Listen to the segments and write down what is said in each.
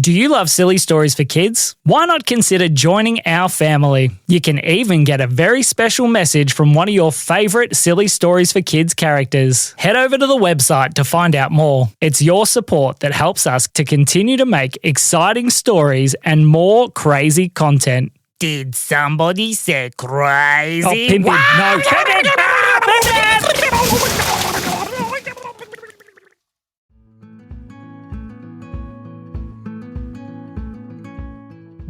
Do you love silly stories for kids? Why not consider joining our family? You can even get a very special message from one of your favourite silly stories for kids characters. Head over to the website to find out more. It's your support that helps us to continue to make exciting stories and more crazy content. Did somebody say crazy? Oh, Pimpin, no.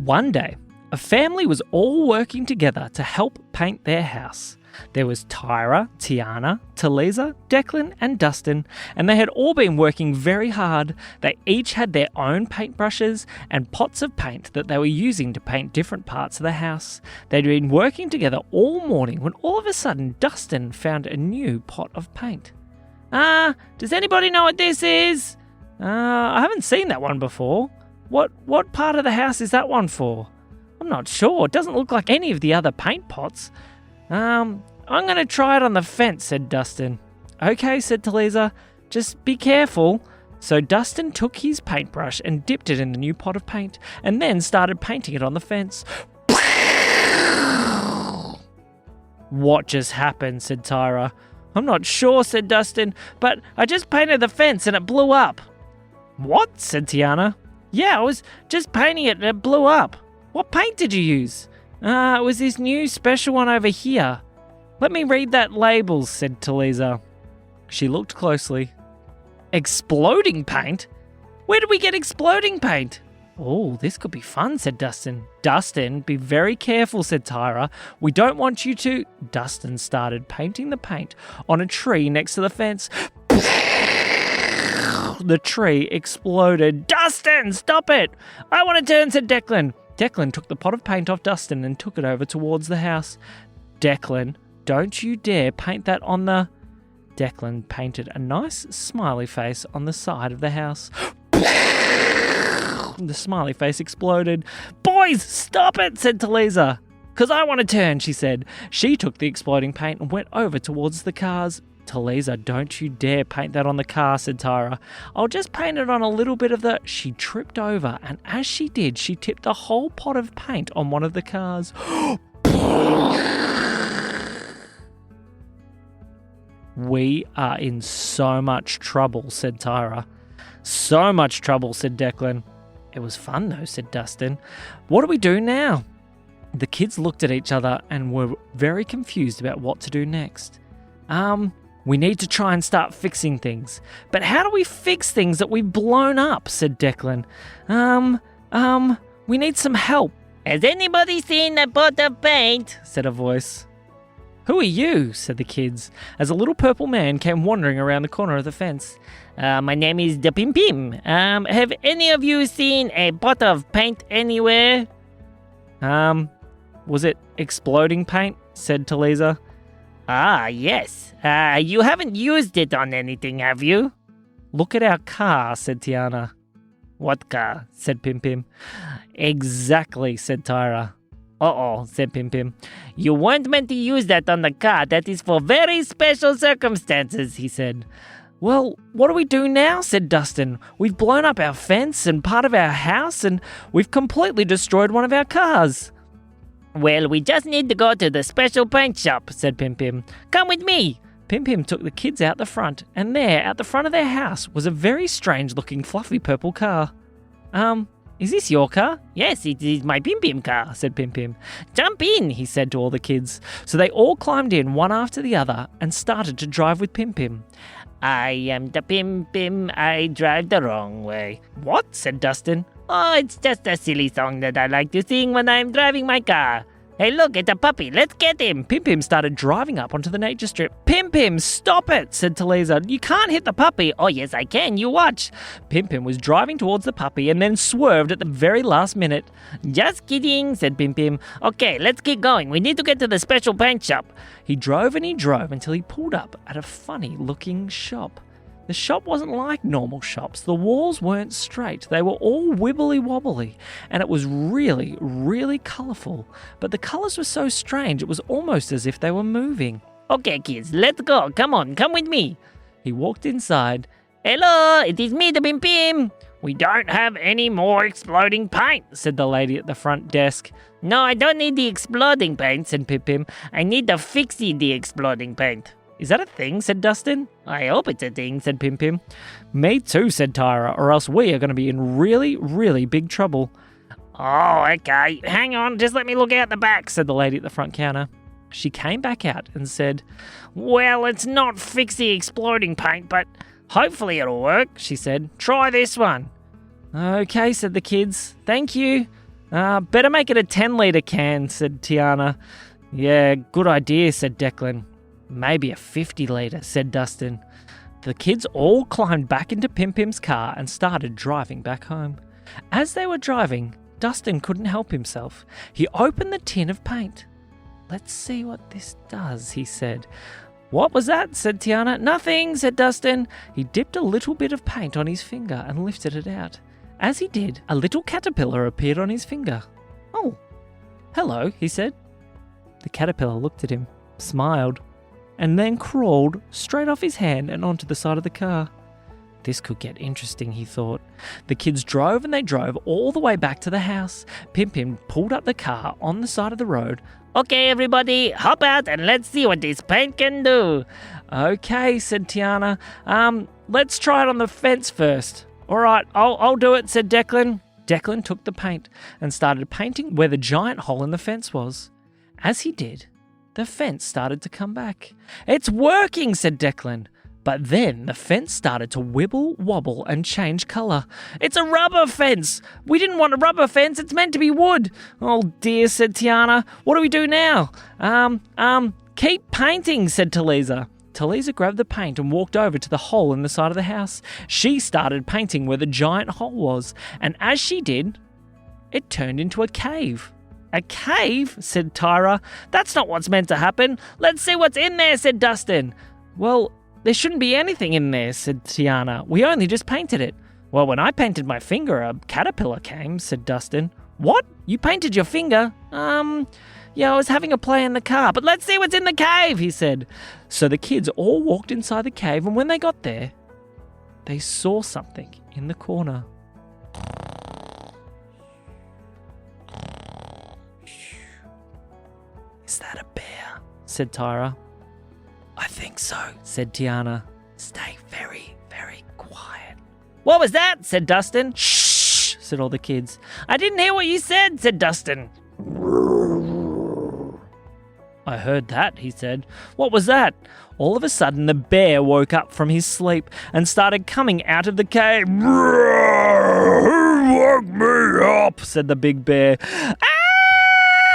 One day, a family was all working together to help paint their house. There was Tyra, Tiana, Talisa, Declan and Dustin, and they had all been working very hard. They each had their own paintbrushes and pots of paint that they were using to paint different parts of the house. They'd been working together all morning when all of a sudden Dustin found a new pot of paint. Does anybody know what this is? I haven't seen that one before. What part of the house is that one for? I'm not sure. It doesn't look like any of the other paint pots. I'm going to try it on the fence, said Dustin. Okay, said Talisa. Just be careful. So Dustin took his paintbrush and dipped it in the new pot of paint and then started painting it on the fence. What just happened, said Tyra. I'm not sure, said Dustin, but I just painted the fence and it blew up. What? Said Tiana. Yeah, I was just painting it and it blew up. What paint did you use? It was this new special one over here. Let me read that label, said Talisa. She looked closely. Exploding paint? Where did we get exploding paint? Oh, this could be fun, said Dustin. Dustin, be very careful, said Tyra. We don't want you to... Dustin started painting the paint on a tree next to the fence. The tree exploded. Dustin, stop it! I want to turn, said Declan. Declan took the pot of paint off Dustin and took it over towards the house. Declan, don't you dare paint that on the... Declan painted a nice smiley face on the side of the house. The smiley face exploded. Boys, stop it, said Talisa. Because I want to turn, she said. She took the exploding paint and went over towards the cars. Talisa, don't you dare paint that on the car, said Tyra. I'll just paint it on a little bit of the... She tripped over, and as she did, she tipped the whole pot of paint on one of the cars. We are in so much trouble, said Tyra. So much trouble, said Declan. It was fun though, said Dustin. What do we do now? The kids looked at each other and were very confused about what to do next. We need to try and start fixing things. But how do we fix things that we've blown up, said Declan. We need some help. Has anybody seen a pot of paint? Said a voice. Who are you? Said the kids, as a little purple man came wandering around the corner of the fence. My name is the Pim Pim. Have any of you seen a pot of paint anywhere? Was it exploding paint? Said Talisa. Ah, yes. You haven't used it on anything, have you? Look at our car, said Tiana. What car? Said Pim Pim. Exactly, said Tyra. Uh-oh, said Pim Pim. You weren't meant to use that on the car. That is for very special circumstances, he said. Well, what do we do now, said Dustin. We've blown up our fence and part of our house and we've completely destroyed one of our cars. Well, we just need to go to the special paint shop, said Pim Pim. Come with me. Pim Pim took the kids out the front, and there, at the front of their house, was a very strange-looking fluffy purple car. Is this your car? Yes, it is my Pim Pim car, said Pim Pim. Jump in, he said to all the kids. So they all climbed in one after the other and started to drive with Pim Pim. I am the Pim Pim, I drive the wrong way. What? Said Dustin. Oh, it's just a silly song that I like to sing when I'm driving my car. Hey, look, it's a puppy. Let's get him. Pim Pim started driving up onto the nature strip. Pim Pim, stop it, said Talisa. You can't hit the puppy. Oh, yes, I can. You watch. Pim Pim was driving towards the puppy and then swerved at the very last minute. Just kidding, said Pim Pim. Okay, let's keep going. We need to get to the special paint shop. He drove and he drove until he pulled up at a funny-looking shop. The shop wasn't like normal shops. The walls weren't straight. They were all wibbly-wobbly, and it was really, really colourful. But the colours were so strange, it was almost as if they were moving. Okay, kids, let's go. Come on, come with me. He walked inside. Hello, it is me, the Pim Pim. We don't have any more exploding paint, said the lady at the front desk. No, I don't need the exploding paint, said Pim. I need the fixie the exploding paint. Is that a thing, said Dustin. I hope it's a thing, said Pim. Me too, said Tyra, or else we are going to be in really, really big trouble. Oh, okay. Hang on, just let me look out the back, said the lady at the front counter. She came back out and said, Well, it's not fixie exploding paint, but hopefully it'll work, she said. Try this one. Okay, said the kids. Thank you. Better make it a 10-litre can, said Tiana. Yeah, good idea, said Declan. Maybe a 50-litre, said Dustin. The kids all climbed back into Pim's car and started driving back home. As they were driving, Dustin couldn't help himself. He opened the tin of paint. Let's see what this does, he said. What was that? Said Tiana. Nothing, said Dustin. He dipped a little bit of paint on his finger and lifted it out. As he did, a little caterpillar appeared on his finger. Oh, hello, he said. The caterpillar looked at him, smiled, and then crawled straight off his hand and onto the side of the car. This could get interesting, he thought. The kids drove and they drove all the way back to the house. Pim pulled up the car on the side of the road. Okay, everybody, hop out and let's see what this paint can do. Okay, said Tiana. Let's try it on the fence first. All right, I'll do it, said Declan. Declan took the paint and started painting where the giant hole in the fence was. As he did, the fence started to come back. It's working, said Declan. But then the fence started to wibble, wobble, and change colour. It's a rubber fence. We didn't want a rubber fence. It's meant to be wood. Oh dear, said Tiana. What do we do now? Keep painting, said Talisa. Talisa grabbed the paint and walked over to the hole in the side of the house. She started painting where the giant hole was. And as she did, it turned into a cave. A cave? Said Tyra. That's not what's meant to happen. Let's see what's in there, said Dustin. Well, there shouldn't be anything in there, said Tiana. We only just painted it. Well, when I painted my finger, a caterpillar came, said Dustin. What? You painted your finger? Yeah, I was having a play in the car, but let's see what's in the cave, he said. So the kids all walked inside the cave, and when they got there, they saw something in the corner. Is that a bear? Said Tyra. I think so, said Tiana. Stay very, very quiet. What was that? Said Dustin. Shh, said all the kids. I didn't hear what you said, said Dustin. I heard that, he said. What was that? All of a sudden, the bear woke up from his sleep and started coming out of the cave. Who woke me up? Said the big bear.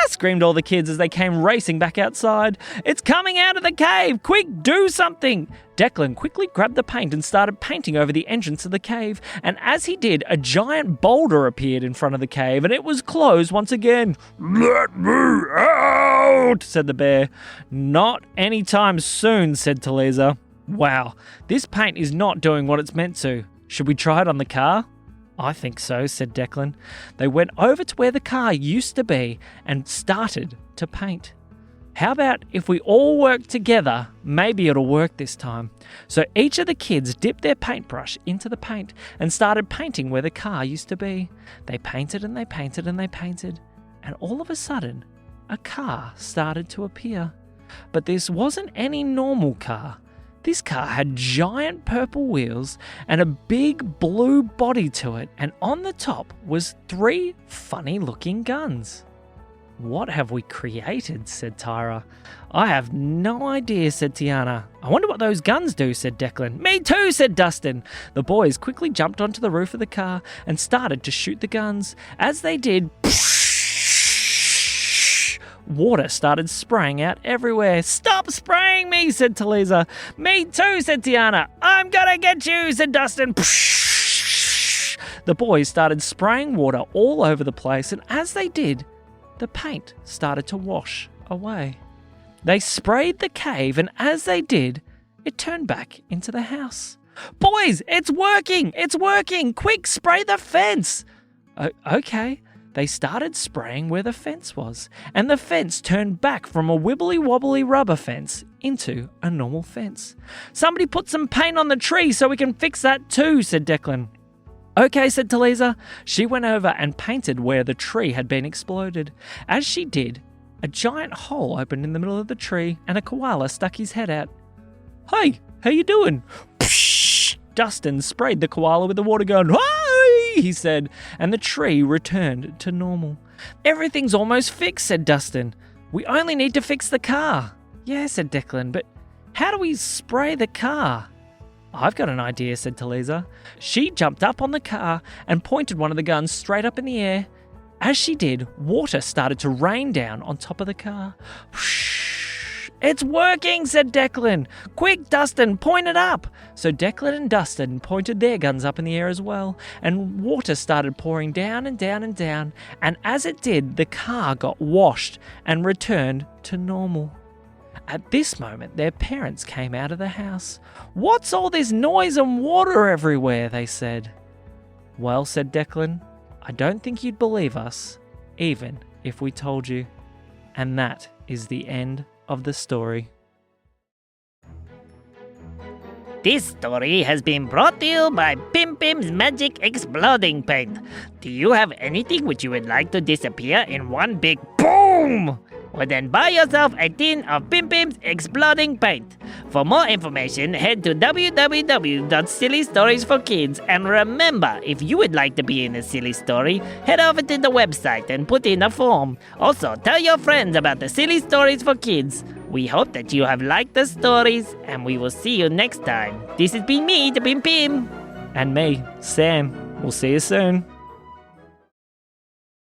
Screamed all the kids as they came racing back outside. It's coming out of the cave! Quick, do something! Declan quickly grabbed the paint and started painting over the entrance of the cave, and as he did, a giant boulder appeared in front of the cave, and it was closed once again. Let me out, said the bear. Not anytime soon, said Talisa. Wow, this paint is not doing what it's meant to. Should we try it on the car? I think so, said Declan. They went over to where the car used to be and started to paint. How about if we all work together, maybe it'll work this time. So each of the kids dipped their paintbrush into the paint and started painting where the car used to be. They painted and they painted and they painted, and all of a sudden, a car started to appear. But this wasn't any normal car. This car had giant purple wheels and a big blue body to it, and on the top was 3 funny-looking guns. What have we created? Said Tyra. I have no idea, said Tiana. I wonder what those guns do, said Declan. Me too, said Dustin. The boys quickly jumped onto the roof of the car and started to shoot the guns. As they did, water started spraying out everywhere. Stop spraying me, said Talisa. Me too, said Tiana. I'm gonna get you, said Dustin. The boys started spraying water all over the place, and as they did, the paint started to wash away. They sprayed the cave, and as they did, it turned back into the house. Boys, it's working! It's working! Quick, spray the fence! Okay. They started spraying where the fence was, and the fence turned back from a wibbly-wobbly rubber fence into a normal fence. Somebody put some paint on the tree so we can fix that too, said Declan. Okay, said Talisa. She went over and painted where the tree had been exploded. As she did, a giant hole opened in the middle of the tree and a koala stuck his head out. Hey, how you doing? Psh! Dustin sprayed the koala with the water gun. Hey, he said, and the tree returned to normal. Everything's almost fixed, said Dustin. We only need to fix the car. Yeah, said Declan, but how do we spray the car? I've got an idea, said Talisa. She jumped up on the car and pointed one of the guns straight up in the air. As she did, water started to rain down on top of the car. Whoosh! It's working, said Declan. Quick, Dustin, point it up. So Declan and Dustin pointed their guns up in the air as well, and water started pouring down and down and down, and as it did, the car got washed and returned to normal. At this moment, their parents came out of the house. What's all this noise and water everywhere? They said. Well, said Declan, I don't think you'd believe us, even if we told you. And that is the end of the story. This story has been brought to you by Pim Pim's Magic Exploding Paint. Do you have anything which you would like to disappear in one big boom? Well then buy yourself a tin of Pim Pim's Exploding Paint. For more information, head to www.sillystoriesforkids, and remember, if you would like to be in a silly story, head over to the website and put in a form. Also, tell your friends about the Silly Stories for Kids. We hope that you have liked the stories, and we will see you next time. This has been me, the Pim Pim. And me, Sam. We'll see you soon.